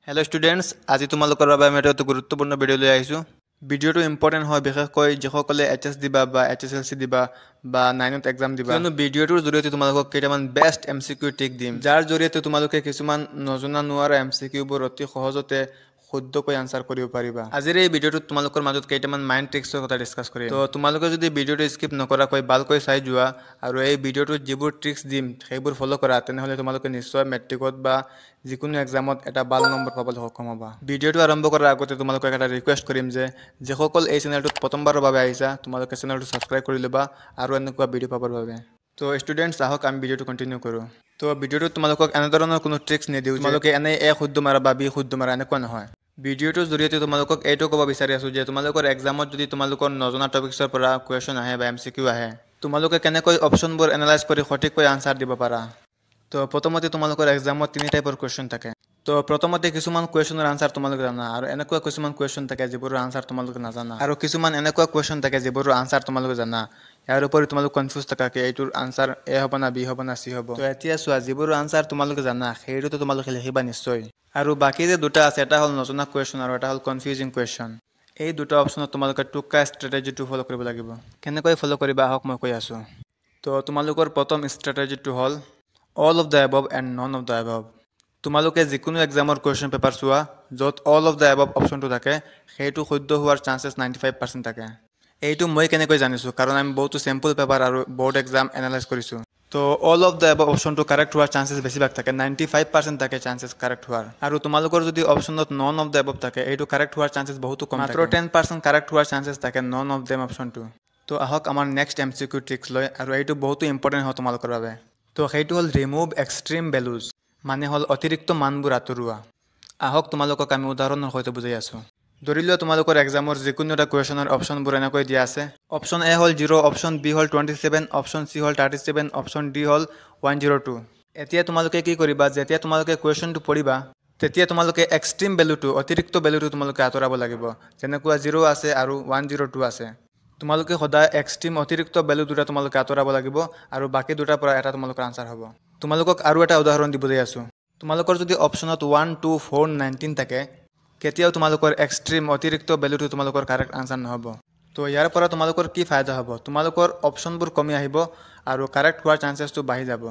hello students आज तुम्हारे बारे में एक गुरुत्वपूर्ण भिडिओ ले आइसु भिडिओ इम्पर्टेन्ट है विशेषक जिसको एच एस दिबा एच एस एल सी दिबा नाइनत एग्जाम दिबा भिडिओर जरिए तुम्हारे केटामान best M C Q trick दिम जार जरिए तुम्हारे किसुमान नजना नुवारा एम सी किউবোৰ অতি সহজতে শুদ্ধকৈ আনসাৰ কৰিব পাৰিবা আজিৰ এই ভিডিওটো তোমালোকৰ মাজত কেইটামান মাইন্ড ট্ৰিক্সৰ কথা ডিসকাস কৰিম তো তোমালোকে যদি ভিডিওটো স্কিপ নকৰাকৈ ভালকৈ চাই যোৱা আৰু এই ভিডিওটোত যিবোৰ ট্ৰিক্স দিম সেইবোৰ ফলো কৰা তেনেহলে তোমালোকে নিশ্চয় মেট্ৰিকত বা যিকোনো এক্সামত এটা ভাল নম্বৰ পাবলৈ সক্ষম হ'বা ভিডিওটো আৰম্ভ কৰাৰ আগতে তোমালোকক এটা ৰিকুৱেষ্ট কৰিম যে যিসকল এই চেনেলটোত প্ৰথমবাৰৰ বাবে আহিছা তোমালোকে চেনেলটো সাবস্ক্ৰাইব কৰি ল'বা আৰু এনেকুৱা ভিডিও পাবৰ বাবে তো স্টুডেন্টস আহক আমি ভিডিওটো কন্টিনিউ কৰোঁ তো ভিডিওটো তোমালোকক এনেধৰণৰ কোনো ট্ৰিক্স নিদিওঁ তোমালোকে এনে এ শুদ্ধ মাৰা বা বি শুদ্ধ মাৰা এনেকুৱা নহয় ভিডিওটোৰ জৰিয়তে তোমালোকক এইটো ক'ব বিচাৰি আছো যে তোমালোকৰ এক্সামত যদি তোমালোকৰ নজনা টপিকছৰ পৰা কুৱেশ্যন আহে বা এমচিকিউ আহে তোমালোকে কেনেকৈ অপচনবোৰ এনালাইজ কৰি সঠিককৈ আনসাৰ দিব পাৰা তো প্ৰথমতে তোমালোকৰ এক্সামত তিনি টাইপৰ কুৱেশ্যন থাকে তো প্ৰথমতে কিছুমান কুৱেশ্যনৰ আনসাৰ তোমালোকে জানা আৰু এনেকুৱা কিছুমান কুৱেশ্যন থাকে যিবোৰৰ আনসাৰ তোমালোকে নাজানা আৰু কিছুমান এনেকুৱা কুৱেশ্যন থাকে যিবোৰৰ আনসাৰ তোমালোকে জানা ইয়াৰ উপৰি তোমালোক কনফিউজ থাকা কি এইটোৰ আনসাৰ এ হ'ব না বি হ'ব না সি হ'ব তো এতিয়া চোৱা যিবোৰৰ আনসাৰ তোমালোকে জানা সেইটোতো তোমালোকে লিখিবা নিশ্চয় আৰু বাকি যে দুটা আছে এটা হল নজনা কুৱেশ্যন আৰু এটা হল কনফিউজিং কুৱেশ্যন এই দুটা অপচনত তোমালোকে টুকা ষ্ট্ৰেটেজিটো ফলো কৰিব লাগিব কেনেকৈ ফলো কৰিবা আহক মই কৈ আছো তো তোমালোকৰ প্ৰথম ষ্ট্ৰেটেজিটো হল all of the above and none of the above তোমালোকে যিকোনো এক্সামৰ কুৱেশ্যন পেপাৰ চোৱা য'ত অল অফ দ্য এবভ অপচনটো থাকে সেইটো শুদ্ধ হোৱাৰ চান্সেছ 95% থাকে এইটো মই কেনেকৈ জানিছো কাৰণ আমি বহুতো চেম্পল পেপাৰ আৰু বোৰ্ড এক্সাম এনালাইজ কৰিছো তো অল অফ দ্য এবভ অপশনটো কাৰেক্ট হোৱাৰ চান্সেছ বেছিভাগ থাকে 95% থাকে চান্সেছ কাৰেক্ট হোৱাৰ আৰু তোমালোকৰ যদি অপশনত নন অফ দ্য এবভ থাকে এইটো কাৰেক্ট হোৱাৰ চান্সেছ বহুত কম মাত্ৰ 10% কাৰেক্ট হোৱাৰ চান্সেছ থাকে নন অফ দেম অপশনটো তো আহক আমাৰ নেক্সট এমসিকিউ ট্ৰিক্স লৈ আৰু এইটো বহুত ইম্পৰ্টেন্ট হয় তোমালোকৰ বাবে তো সেইটো হল ৰিমুভ এক্সট্ৰিম ভ্যালুজ মানে হল অতিৰিক্ত মানবোৰ আঁতৰোৱা আহক তোমালোকক আমি উদাহৰণৰ সৈতে বুজাই আছো ধৰি লোৱা তোমালোকৰ এক্সামৰ যিকোনো এটা কুৱেশ্যনৰ অপশনবোৰ এনেকৈ দিয়া আছে অপশন এ হল 0 অপশন বি হল 27 অপশন সি হল 37 অপশন ডি হল 102 এতিয়া তোমালোকে কি কৰিবা যেতিয়া তোমালোকে কুৱেশ্যনটো পঢ়িবা তেতিয়া তোমালোকে এক্সট্ৰিম ভ্যালুটো অতিৰিক্ত ভ্যালুটো তোমালোকে আঁতৰাব লাগিব যেনেকুৱা 0 আছে আৰু 102 আছে তোমালোকে সদায় এক্সট্ৰিম অতিৰিক্ত ভ্যালু দুটা তোমালোকে আঁতৰাব লাগিব আৰু বাকি দুটাৰ পৰা এটা তোমালোকৰ আনসাৰ হ'ব তোমালোকক আৰু এটা উদাহৰণ দিব যাই আছো তোমালোকৰ যদি অপশনত 1 2 4 19 থাকে কেতিয়াও তোমালোকৰ এক্সট্ৰিম অতিৰিক্ত ভ্যালুটো তোমালোকৰ কাৰেক্ট আনসাৰ নহব তো ইয়াৰ পৰা তোমালোকৰ কি ফায়দা হ'ব তোমালোকৰ অপশনবোৰ কমি আহিব আৰু কাৰেক্ট হোৱাৰ চান্সেছটো বাঢ়ি যাব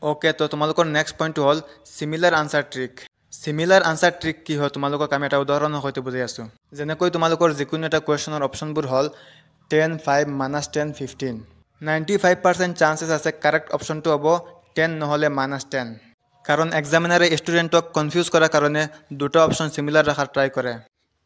ওকে তো তোমালোকৰ নেক্সট পইণ্টটো হল সিমিলাৰ আনসাৰ ট্ৰিক সিমিলাৰ আনসাৰ ট্ৰিক কি হয় তোমালোকক আমি এটা উদাহৰণৰ সৈতে বুজাই আছো যেনেকৈ তোমালোকৰ যিকোনো এটা কুৱেশ্যনৰ অপশনবোৰ হল 10 5 -10 15 95% চান্সেছ আছে কাৰেক্ট অপশনটো হ'ব 10 নহলে -10 কাৰণ এক্সামিনাৰে ষ্টুডেণ্টক কনফিউজ কৰাৰ কাৰণে দুটা অপশন সিমিলাৰ ৰাখাৰ ট্ৰাই কৰে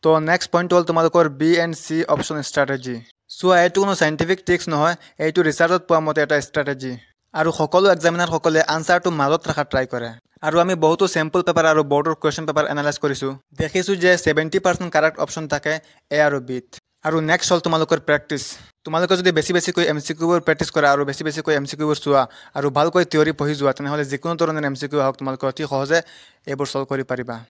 তো নেক্সট পইণ্ট হল তোমালোকৰ B and C option strategy so এইটো কোনো সাইন্টিফিক ট্ৰিক্স নহয় এইটো ৰিচাৰ্চত পোৱা মতে এটা ষ্ট্ৰেটেজি আৰু সকলো এক্সামিনাৰ সকলে আনসাৰটো মাজত ৰাখাৰ ট্ৰাই কৰে আৰু আমি বহুতো চেম্পল পেপাৰ আৰু বোৰ্ডৰ কুৱেশ্যন পেপাৰ এনালাইজ কৰিছো দেখিছো যে 70% কাৰেক্ট অপশন থাকে এ আৰু বিত আৰু নেক্সট হল তোমালোকৰ প্ৰেক্টিছ তোমালোকে যদি বেছিকৈ এমসিকিউবোৰ প্ৰেক্টিছ কৰা আৰু বেছিকৈ এমসিকিউবোৰ চোৱা আৰু ভালকৈ থিয়ৰি পঢ়ি যোৱা তেনেহলে যিকোনো ধৰণৰ এমসিকিউ হওক তোমালোকে অতি সহজে এইবোৰ সলভ কৰি পাৰিবা